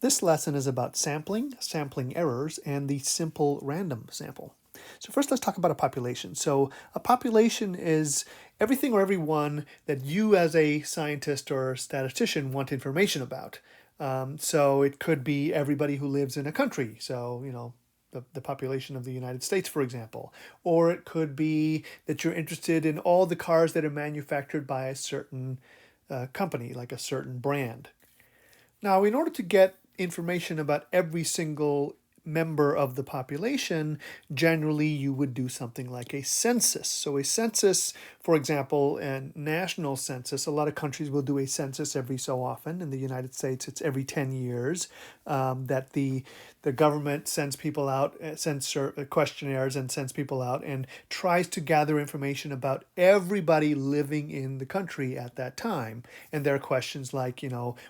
This lesson is about sampling, sampling errors, and the simple random sample. So first let's talk about a population. So a population is everything or everyone that you as a scientist or statistician want information about. So it could be everybody who lives in a country. So, the population of the United States, for example. Or it could be that you're interested in all the cars that are manufactured by a certain company, like a certain brand. Now, in order to get information about every single member of the population, generally you would do something like a census. So a census, for example, a national census, a lot of countries will do a census every so often. In the United States, it's every 10 years that the government sends people out, sends questionnaires and sends people out and tries to gather information about everybody living in the country at that time. And there are questions like,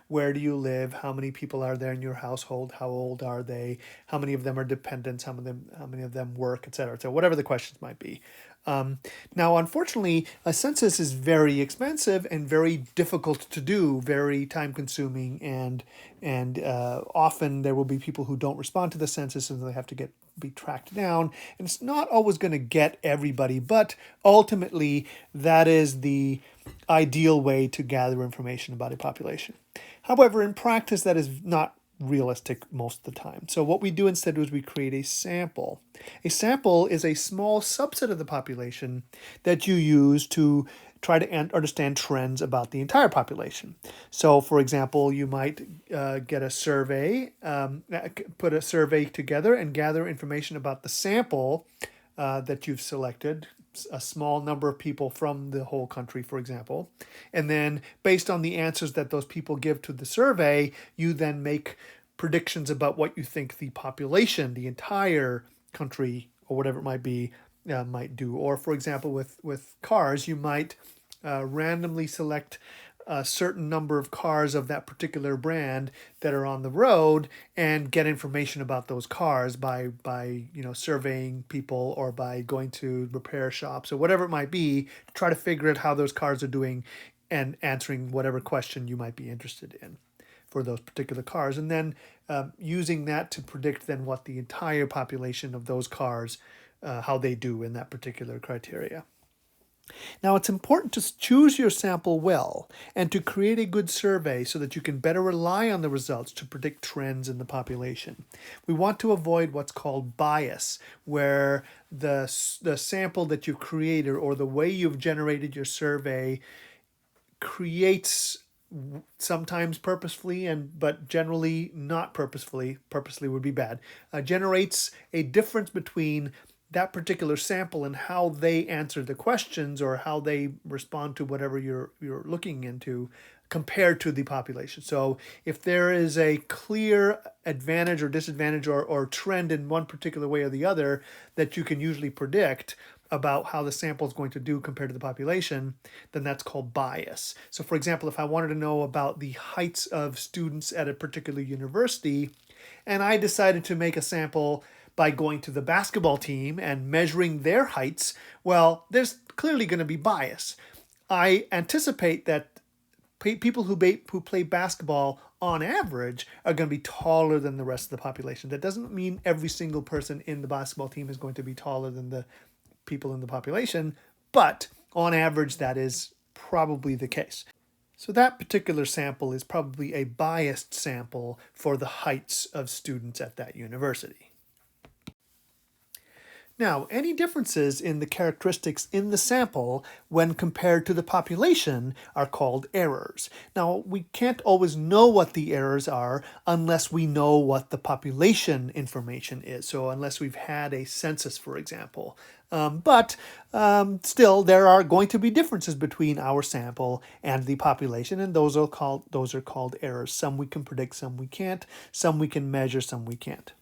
where do you live? How many people are there in your household? How old are they? How many of them are dependents? How many of them work, et cetera. So whatever the questions might be. Now, unfortunately, a census is very expensive and very difficult to do, very time-consuming, and often there will be people who don't respond to the census, and they have to be tracked down. And it's not always going to get everybody, but ultimately, that is the ideal way to gather information about a population. However, in practice, that is not realistic most of the time. So what we do instead is we create a sample. A sample is a small subset of the population that you use to try to understand trends about the entire population. So, for example, you might get a survey, put a survey together and gather information about the sample that you've selected, a small number of people from the whole country, for example. And then based on the answers that those people give to the survey, you then make predictions about what you think the population, the entire country, or whatever it might be, might do. Or, for example, with cars, you might randomly select a certain number of cars of that particular brand that are on the road and get information about those cars by surveying people or by going to repair shops or whatever it might be to try to figure out how those cars are doing and answering whatever question you might be interested in for those particular cars, and then using that to predict then what the entire population of those cars, how they do in that particular criteria. Now, it's important to choose your sample well and to create a good survey so that you can better rely on the results to predict trends in the population. We want to avoid what's called bias, where the sample that you've created or the way you've generated your survey creates, sometimes purposefully but generally not purposefully would be bad, generates a difference between that particular sample and how they answer the questions or how they respond to whatever you're looking into compared to the population. So if there is a clear advantage or disadvantage or trend in one particular way or the other that you can usually predict about how the sample is going to do compared to the population, then that's called bias. So for example, if I wanted to know about the heights of students at a particular university, and I decided to make a sample by going to the basketball team and measuring their heights, well, there's clearly going to be bias. I anticipate that people who play basketball on average are going to be taller than the rest of the population. That doesn't mean every single person in the basketball team is going to be taller than the people in the population, but on average, that is probably the case. So that particular sample is probably a biased sample for the heights of students at that university. Now, any differences in the characteristics in the sample when compared to the population are called errors. Now, we can't always know what the errors are unless we know what the population information is. So unless we've had a census, for example. But still, there are going to be differences between our sample and the population, and those are called errors. Some we can predict, some we can't. Some we can measure, some we can't.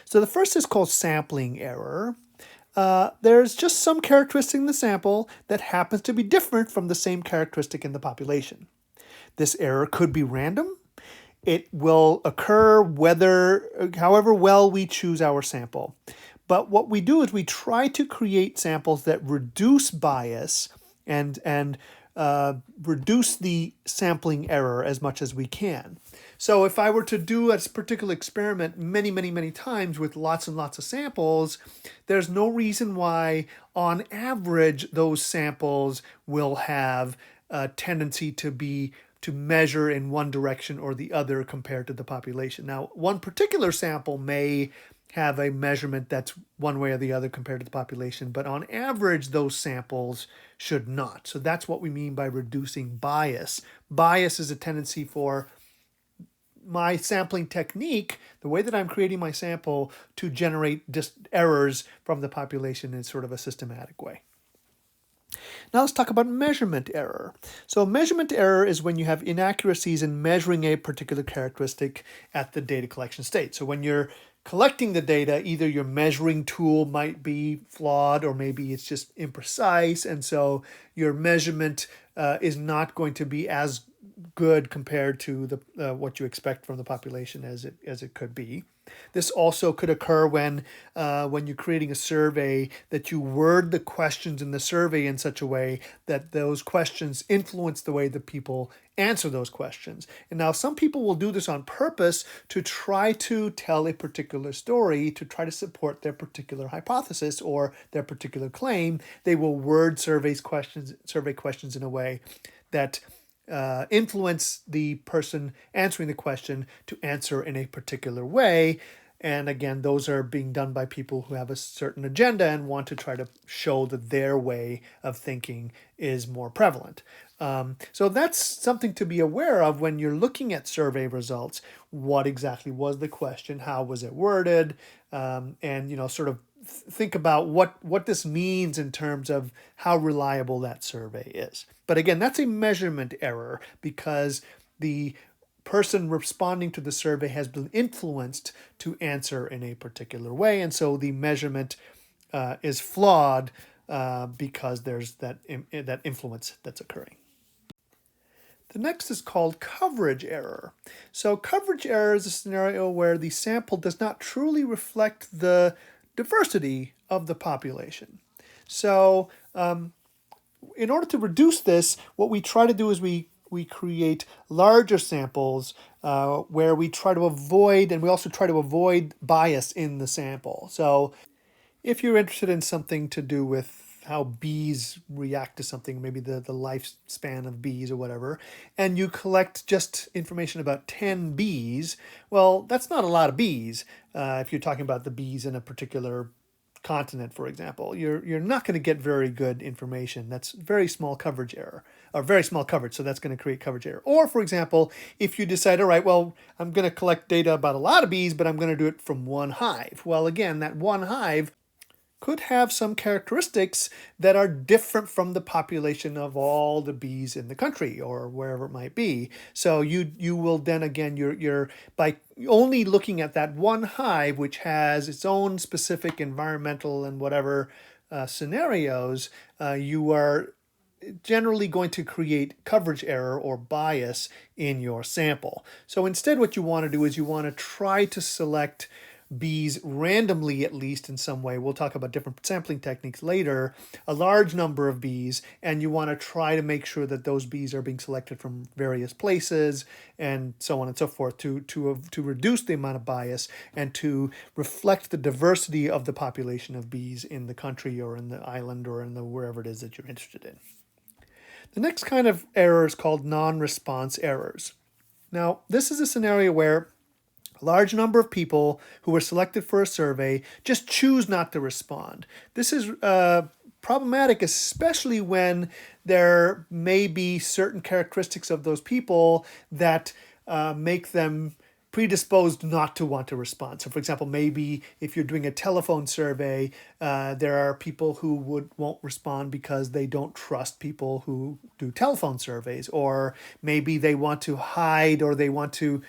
So the first is called sampling error. There's just some characteristic in the sample that happens to be different from the same characteristic in the population. This error could be random. It will occur however well we choose our sample. But what we do is we try to create samples that reduce bias and reduce the sampling error as much as we can. So if I were to do a particular experiment many times with lots and lots of samples, there's no reason why, on average, those samples will have a tendency to measure in one direction or the other compared to the population. Now, one particular sample may have a measurement that's one way or the other compared to the population, but on average, those samples should not. So that's what we mean by reducing bias. Bias is a tendency for my sampling technique, the way that I'm creating my sample, to generate just errors from the population in sort of a systematic way. Now let's talk about measurement error. So measurement error is when you have inaccuracies in measuring a particular characteristic at the data collection state. So when you're collecting the data, either your measuring tool might be flawed or maybe it's just imprecise, and so your measurement is not going to be as good compared to the what you expect from the population as it could be. This also could occur when you're creating a survey, that you word the questions in the survey in such a way that those questions influence the way that people answer those questions. And now some people will do this on purpose to try to tell a particular story, to try to support their particular hypothesis or their particular claim. They will word survey questions in a way that influence the person answering the question to answer in a particular way. And again, those are being done by people who have a certain agenda and want to try to show that their way of thinking is more prevalent. So that's something to be aware of when you're looking at survey results. What exactly was the question? How was it worded? And sort of think about what this means in terms of how reliable that survey is. But again, that's a measurement error because the person responding to the survey has been influenced to answer in a particular way, and so the measurement is flawed because there's that influence that's occurring. The next is called coverage error. So coverage error is a scenario where the sample does not truly reflect the diversity of the population. So in order to reduce this, what we try to do is we create larger samples where we try to avoid, and we also try to avoid bias in the sample. So if you're interested in something to do with how bees react to something, maybe the lifespan of bees or whatever, and you collect just information about 10 bees, well, that's not a lot of bees. If you're talking about the bees in a particular continent, for example, you're not going to get very good information. That's very small coverage error, or very small coverage, so that's going to create coverage error. Or, for example, if you decide, all right, well, I'm going to collect data about a lot of bees, but I'm going to do it from one hive. Well, again, that one hive could have some characteristics that are different from the population of all the bees in the country or wherever it might be. So you will then again, you're by only looking at that one hive, which has its own specific environmental and whatever scenarios, you are generally going to create coverage error or bias in your sample. So instead, what you want to do is you want to try to select bees randomly, at least in some way. We'll talk about different sampling techniques later, a large number of bees, and you want to try to make sure that those bees are being selected from various places and so on and so forth to reduce the amount of bias and to reflect the diversity of the population of bees in the country or in the island or in the wherever it is that you're interested in. The next kind of error is called non-response errors. Now, this is a scenario where a large number of people who were selected for a survey just choose not to respond. This is problematic, especially when there may be certain characteristics of those people that make them predisposed not to want to respond. So for example, maybe if you're doing a telephone survey, there are people who won't respond because they don't trust people who do telephone surveys, or maybe they want to hide, or they want to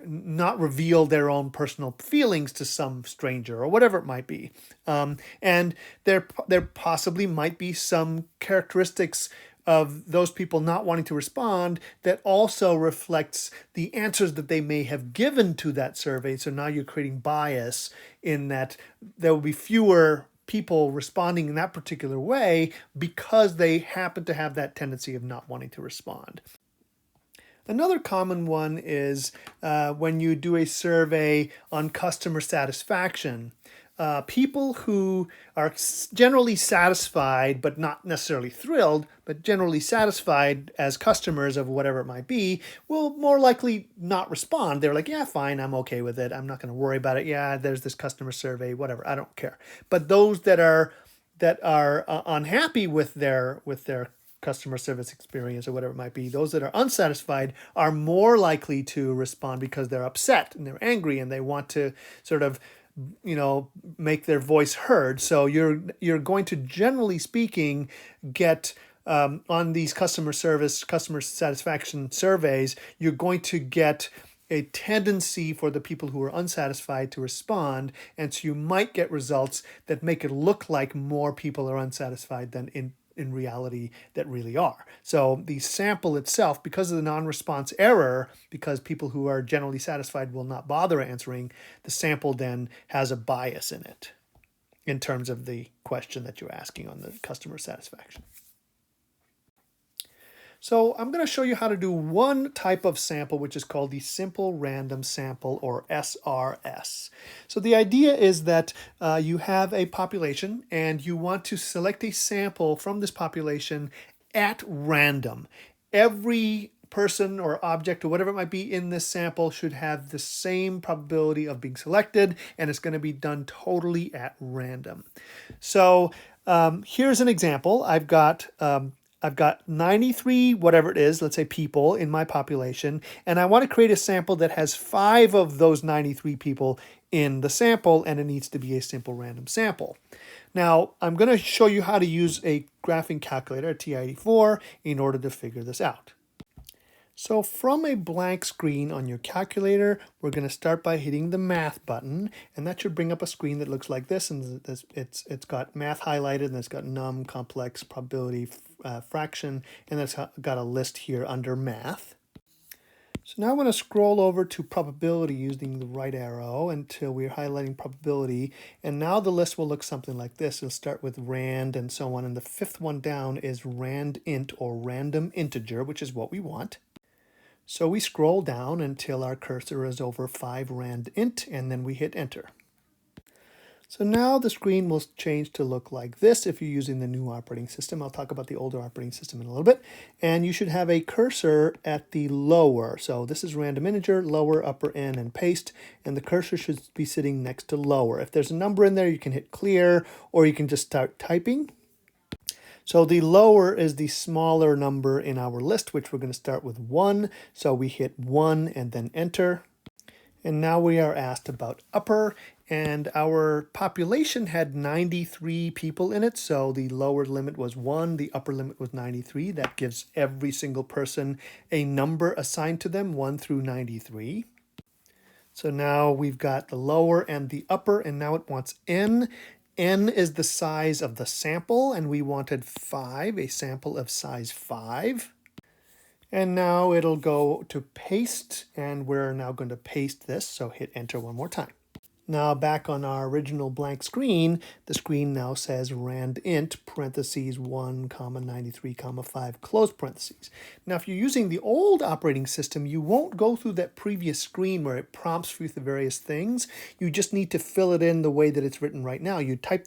not reveal their own personal feelings to some stranger or whatever it might be. And there possibly might be some characteristics of those people not wanting to respond that also reflects the answers that they may have given to that survey. So now you're creating bias in that there will be fewer people responding in that particular way because they happen to have that tendency of not wanting to respond. Another common one is when you do a survey on customer satisfaction. People who are generally satisfied, but not necessarily thrilled, but generally satisfied as customers of whatever it might be, will more likely not respond. They're like, yeah, fine, I'm okay with it. I'm not going to worry about it. Yeah, there's this customer survey, whatever. I don't care. But those that are unhappy with their customer service experience or whatever it might be, those that are unsatisfied are more likely to respond because they're upset and they're angry and they want to sort of make their voice heard. So you're going to, generally speaking, get on these customer satisfaction surveys, you're going to get a tendency for the people who are unsatisfied to respond, and so you might get results that make it look like more people are unsatisfied than in reality that really are. So the sample itself, because of the non-response error, because people who are generally satisfied will not bother answering, the sample then has a bias in it in terms of the question that you're asking on the customer satisfaction. So I'm going to show you how to do one type of sample, which is called the simple random sample, or SRS. So the idea is that you have a population and you want to select a sample from this population at random. Every person or object or whatever it might be in this sample should have the same probability of being selected, and it's going to be done totally at random. So here's an example. I've got 93, whatever it is, let's say people in my population, and I want to create a sample that has 5 of those 93 people in the sample, and it needs to be a simple random sample. Now, I'm going to show you how to use a graphing calculator, a TI-84, in order to figure this out. So from a blank screen on your calculator, we're going to start by hitting the math button, and that should bring up a screen that looks like this, and it's got math highlighted, and it's got num, complex, probability, fraction, and it's got a list here under math. So now I'm going to scroll over to probability using the right arrow until we're highlighting probability, and now the list will look something like this. It'll start with rand and so on, and the 5th one down is rand int, or random integer, which is what we want. So we scroll down until our cursor is over 5 rand int, and then we hit enter. So now the screen will change to look like this if you're using the new operating system. I'll talk about the older operating system in a little bit. And you should have a cursor at the lower. So this is random integer, lower, upper N, and paste. And the cursor should be sitting next to lower. If there's a number in there, you can hit clear, or you can just start typing. So the lower is the smaller number in our list, which we're going to start with 1. So we hit 1 and then enter. And now we are asked about upper, and our population had 93 people in it. So the lower limit was 1, the upper limit was 93. That gives every single person a number assigned to them, 1 through 93. So now we've got the lower and the upper, and now it wants N. N is the size of the sample, and we wanted 5, a sample of size 5. And now it'll go to paste, and we're now going to paste this, so hit enter one more time. Now back on our original blank screen, the screen now says rand int, parentheses 1, 93, 5, close parentheses. Now if you're using the old operating system, you won't go through that previous screen where it prompts you the various things. You just need to fill it in the way that it's written right now. You hit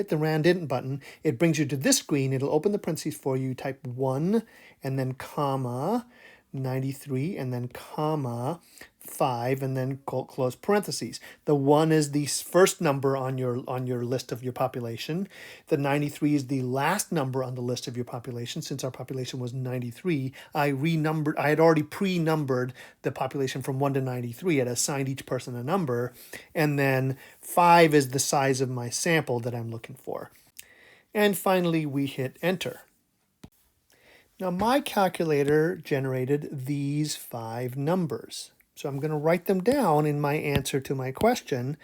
the rand int button, it brings you to this screen, it'll open the parentheses for you, type 1, and then comma, 93, and then comma, 5, and then close parentheses. The 1 is the first number on your list of your population. The 93 is the last number on the list of your population. Since our population was 93, I had already pre-numbered the population from 1 to 93. I had assigned each person a number, and then 5 is the size of my sample that I'm looking for. And finally, we hit enter. Now my calculator generated these 5 numbers. So I'm going to write them down in my answer to my question.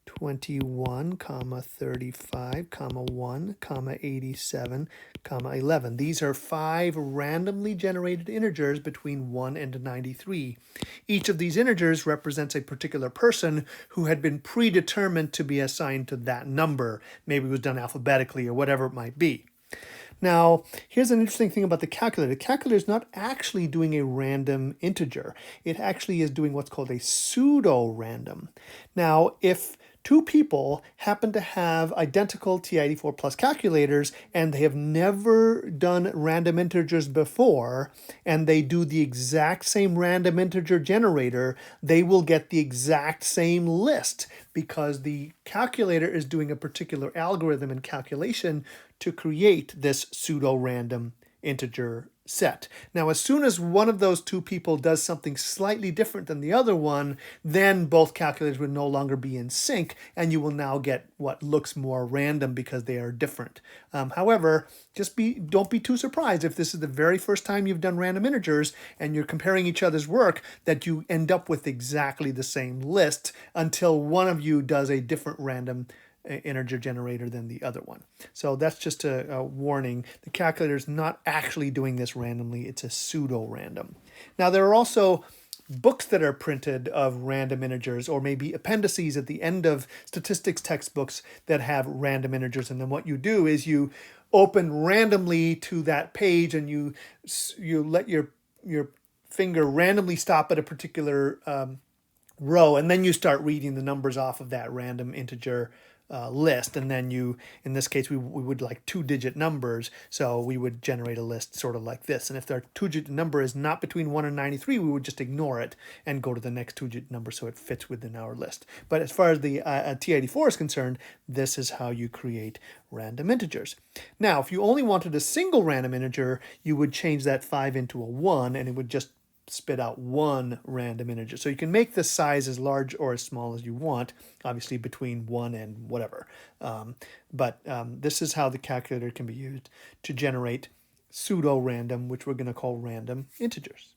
21, comma 35, comma 1, comma 87, comma 11. These are 5 randomly generated integers between 1 and 93. Each of these integers represents a particular person who had been predetermined to be assigned to that number. Maybe it was done alphabetically or whatever it might be. Now, here's an interesting thing about the calculator. The calculator is not actually doing a random integer. It actually is doing what's called a pseudo-random. Now, if two people happen to have identical TI-84 plus calculators and they have never done random integers before, and they do the exact same random integer generator, they will get the exact same list because the calculator is doing a particular algorithm and calculation to create this pseudo-random integer set. Now, as soon as one of those two people does something slightly different than the other one, then both calculators will no longer be in sync, and you will now get what looks more random because they are different. However, don't be too surprised if this is the very first time you've done random integers and you're comparing each other's work that you end up with exactly the same list until one of you does a different random integer generator than the other one. So that's just a warning. The calculator is not actually doing this randomly. It's a pseudo-random. Now, there are also books that are printed of random integers, or maybe appendices at the end of statistics textbooks that have random integers. And then what you do is you open randomly to that page and you let your finger randomly stop at a particular row, and then you start reading the numbers off of that random integer list, and then in this case, we would like 2-digit numbers, so we would generate a list sort of like this. And if their 2-digit number is not between 1 and 93, we would just ignore it and go to the next 2-digit number so it fits within our list. But as far as the T84 is concerned, this is how you create random integers. Now, if you only wanted a single random integer, you would change that 5 into a 1, and it would just spit out one random integer. So you can make the size as large or as small as you want, obviously between 1 and whatever. But this is how the calculator can be used to generate pseudo-random, which we're going to call random integers.